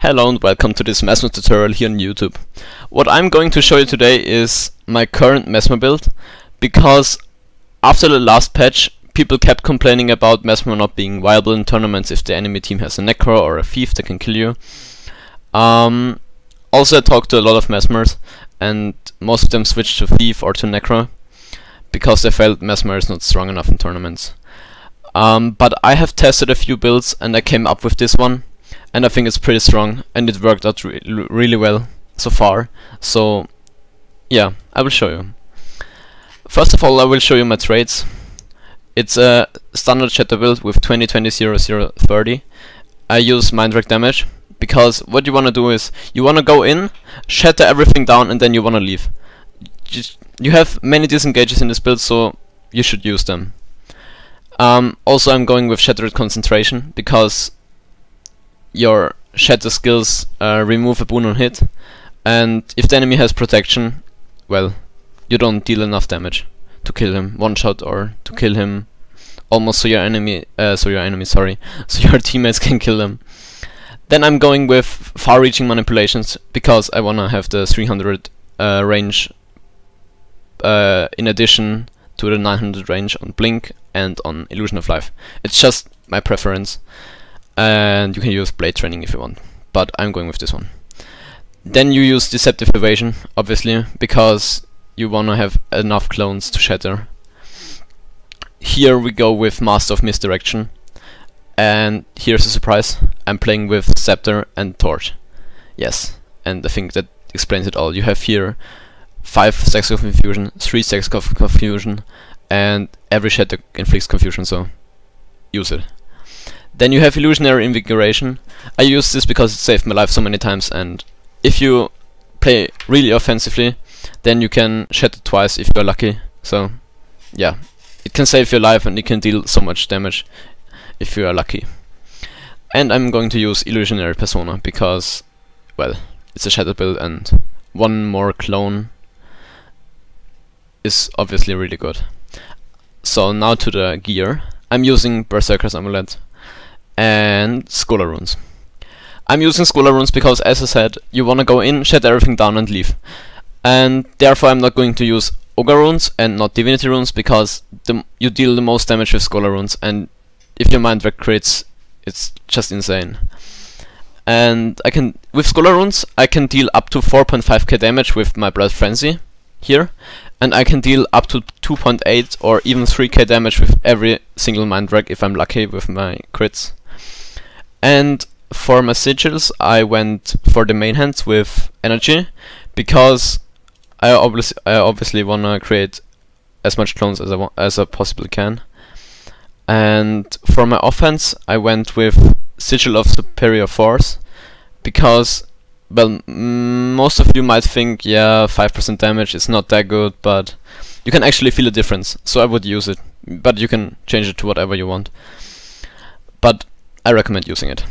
Hello and welcome to this Mesmer tutorial here on YouTube. What I'm going to show you today is my current Mesmer build, because after the last patch people kept complaining about Mesmer not being viable in tournaments if the enemy team has a Necro or a Thief that can kill you. Also I talked to a lot of Mesmers and most of them switched to Thief or to Necro because they felt Mesmer is not strong enough in tournaments. But I have tested a few builds and I came up with this one. And I think it's pretty strong, and it worked out really well so far. So yeah, I will show you. First of all, I will show you my traits. It's a standard Shatter build with 20-20-0-0-30. I use mind wreck damage because what you want to do is you want to go in, shatter everything down, and then you want to leave. You have many disengages in this build, so you should use them. Also, I'm going with Shattered Concentration because your shatter skills remove a boon on hit, and if the enemy has protection, well, you don't deal enough damage to kill him one shot or to kill him almost so your teammates can kill him. Then I'm going with far-reaching manipulations because I wanna have the 300 range in addition to the 900 range on Blink and on Illusion of Life. It's just my preference. And you can use blade training if you want, but I'm going with this one. Then you use deceptive evasion, obviously, because you wanna have enough clones to shatter. Here we go with Master of Misdirection, and here's a surprise. I'm playing with Scepter and Torch. Yes, and I think that explains it all. You have here 5 stacks of confusion, 3 stacks of confusion, and every shatter inflicts confusion, so use it. Then you have Illusionary Invigoration. I use this because it saved my life so many times, and if you play really offensively, then you can shatter twice if you're lucky. So yeah, it can save your life and it can deal so much damage if you are lucky. And I'm going to use Illusionary Persona because, well, it's a shatter build and one more clone is obviously really good. So now to the gear. I'm using Berserker's Amulet and Scholar Runes. I'm using Scholar Runes because, as I said, you wanna go in, shatter everything down and leave. And therefore I'm not going to use Ogre Runes and not Divinity Runes because you deal the most damage with Scholar Runes, and if your mind wreck crits, it's just insane. And with Scholar Runes I can deal up to 4.5k damage with my Blood Frenzy here, and I can deal up to 2.8 or even 3k damage with every single mind wreck if I'm lucky with my crits. And for my sigils I went for the main hands with energy because I obviously wanna create as much clones as I possibly can. And for my offense I went with Sigil of Superior Force because, well, most of you might think, yeah, 5% damage is not that good, but you can actually feel a difference, so I would use it, but you can change it to whatever you want. But I recommend using it.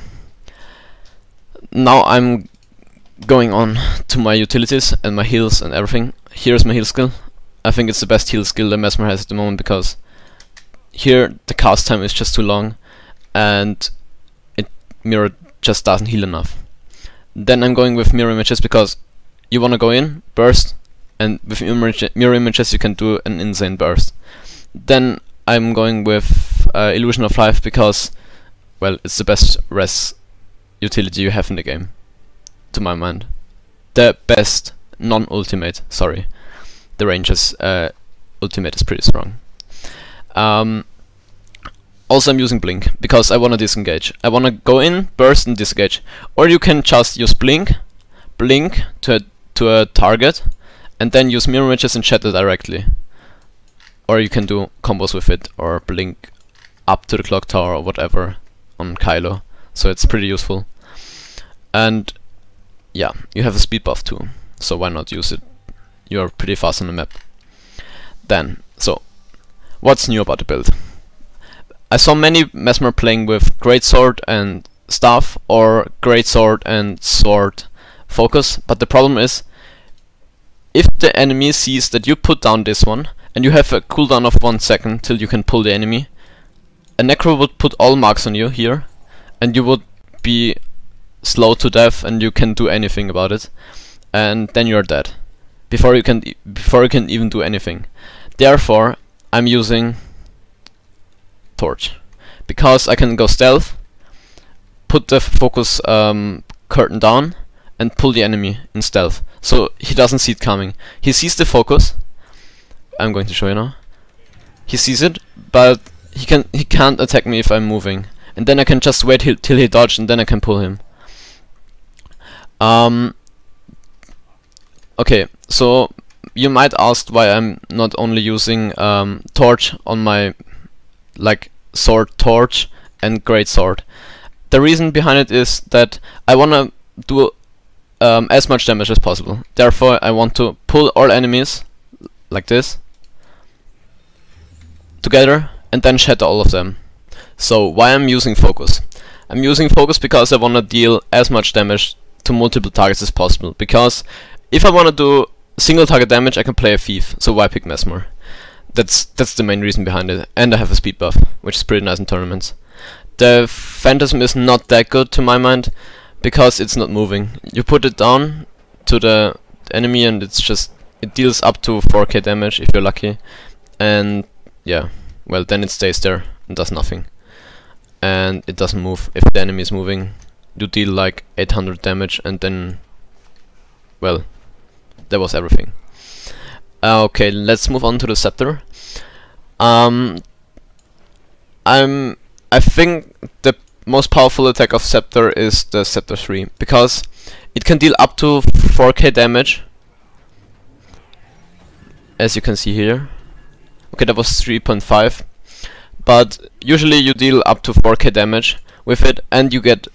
Now I'm going on to my utilities and my heals and everything. Here's my heal skill. I think it's the best heal skill that Mesmer has at the moment because here the cast time is just too long and Mirror just doesn't heal enough. Then I'm going with Mirror Images because you wanna go in, burst, and with Mirror Images you can do an insane burst. Then I'm going with Illusion of Life because, well, it's the best res utility you have in the game, to my mind. The best non-ultimate, sorry. The Ranger's ultimate is pretty strong. Also I'm using Blink because I wanna disengage. I wanna go in, burst and disengage. Or you can just use Blink to a target, and then use Mirror Images and Shatter directly. Or you can do combos with it, or Blink up to the clock tower or whatever on Kylo. So it's pretty useful. And yeah, you have a speed buff too, so why not use it? You're pretty fast on the map. Then, so what's new about the build? I saw many Mesmer playing with Greatsword and Staff or Greatsword and Sword focus, but the problem is if the enemy sees that you put down this one and you have a cooldown of 1 second till you can pull the enemy, a Necro would put all marks on you here and you would be slow to death and you can't do anything about it, and then you're dead before you can even do anything. Therefore, I'm using Torch because I can go stealth, put the focus curtain down, and pull the enemy in stealth, so he doesn't see it coming. He sees the focus. I'm going to show you now. He sees it, but he can't attack me if I'm moving, and then I can just wait till he dodges, and then I can pull him. Okay, so you might ask why I'm not only using Torch on my sword Torch and great sword. The reason behind it is that I wanna do as much damage as possible. Therefore, I want to pull all enemies like this together and then shatter all of them. So why I'm using focus? I'm using focus because I wanna deal as much damage to multiple targets as possible. Because if I wanna do single target damage, I can play a thief. So why pick Mesmer? That's the main reason behind it. And I have a speed buff, which is pretty nice in tournaments. The Phantasm is not that good to my mind because it's not moving. You put it down to the enemy and it deals up to 4k damage if you're lucky, and yeah, well, then it stays there and does nothing, and it doesn't move. If the enemy is moving, you deal like 800 damage, and then, well, that was everything. Okay, let's move on to the Scepter. I think the most powerful attack of Scepter is the Scepter 3, because it can deal up to 4k damage, as you can see here. Okay, that was 3.5, but usually you deal up to 4k damage with it, and the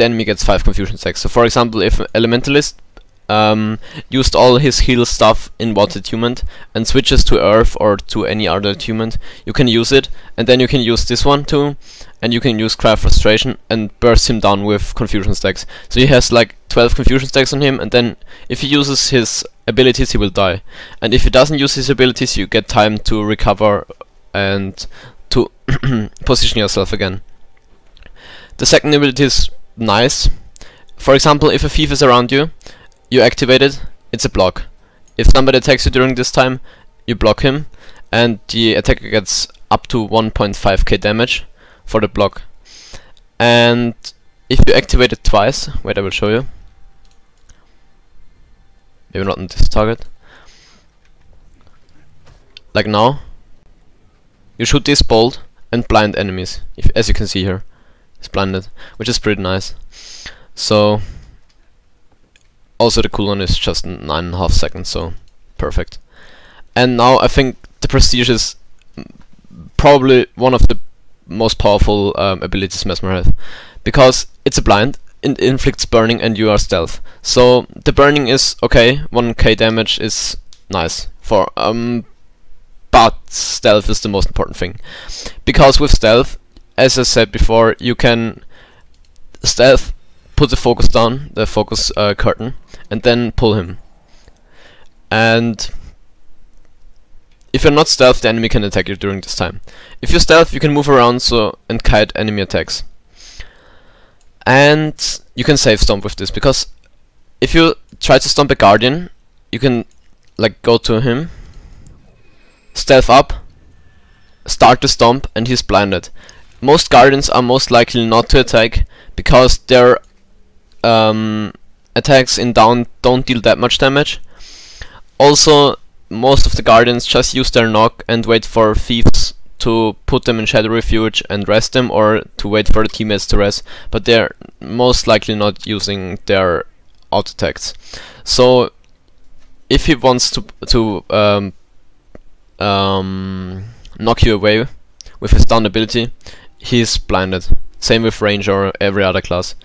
enemy gets 5 confusion stacks. So for example, if an Elementalist used all his heal stuff in Water Attunement and switches to Earth or to any other attunement, you can use it, and then you can use this one too, and you can use Cry of Frustration and burst him down with confusion stacks. So he has like 12 confusion stacks on him, and then if he uses his abilities he will die, and if he doesn't use his abilities you get time to recover and to position yourself again. The second ability is nice. For example, if a thief is around you, you activate it, it's a block. If somebody attacks you during this time, you block him, and the attacker gets up to 1.5k damage for the block. And if you activate it twice, wait, I will show you. Maybe not on this target. Like now, you shoot this bolt and blind enemies, as you can see here. It's blinded, which is pretty nice. So also the cooldown is just 9.5 seconds, so perfect. And now I think the Prestige is probably one of the most powerful abilities Mesmer has, because it's a blind, it inflicts burning, and you are stealth. So the burning is okay, 1k damage is nice for but stealth is the most important thing, because with stealth, as I said before, you can stealth, put the focus down, the focus curtain, and then pull him. And if you're not stealth, the enemy can attack you during this time. If you're stealth, you can move around and kite enemy attacks. And you can save stomp with this, because if you try to stomp a guardian, you can like go to him, stealth up, start the stomp, and he's blinded. Most guardians are most likely not to attack because their attacks in down don't deal that much damage. Also, most of the guardians just use their knock and wait for thieves to put them in Shadow Refuge and rest them, or to wait for the teammates to rest, but they're most likely not using their auto attacks. So if he wants to knock you away with his down ability, he's blinded. Same with range or every other class.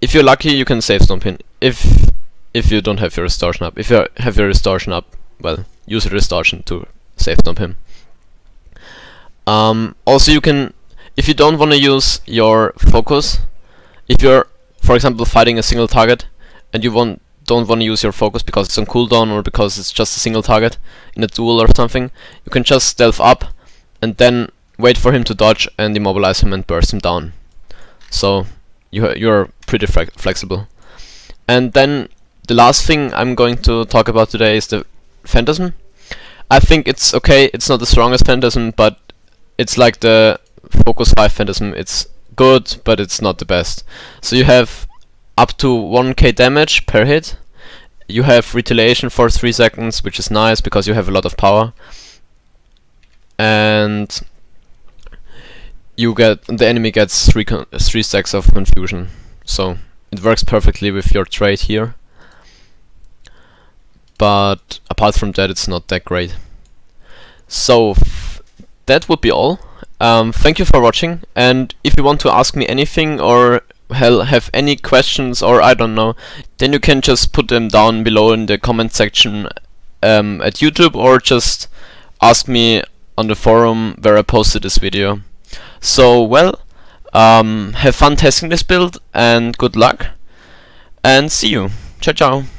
If you're lucky, you can save stomp him. If you don't have your Restoration up. If you have your Restoration up, well, use a Restoration to save stomp him. Also, you can, if you don't want to use your focus, if you're, for example, fighting a single target and you don't want to use your focus because it's on cooldown or because it's just a single target in a duel or something, you can just stealth up and then wait for him to dodge and immobilize him and burst him down. So you're pretty flexible. And then the last thing I'm going to talk about today is the Phantasm. I think it's okay, it's not the strongest Phantasm, but it's like the Focus 5 Phantasm. It's good, but it's not the best. So you have up to 1k damage per hit. You have retaliation for 3 seconds, which is nice because you have a lot of power. And the enemy gets 3 stacks of confusion. So it works perfectly with your trade here. But apart from that, it's not that great. So that would be all. Thank you for watching, and if you want to ask me anything or hell have any questions, or I don't know, then you can just put them down below in the comment section at YouTube, or just ask me on the forum where I posted this video. So well, have fun testing this build and good luck, and see you. Ciao ciao.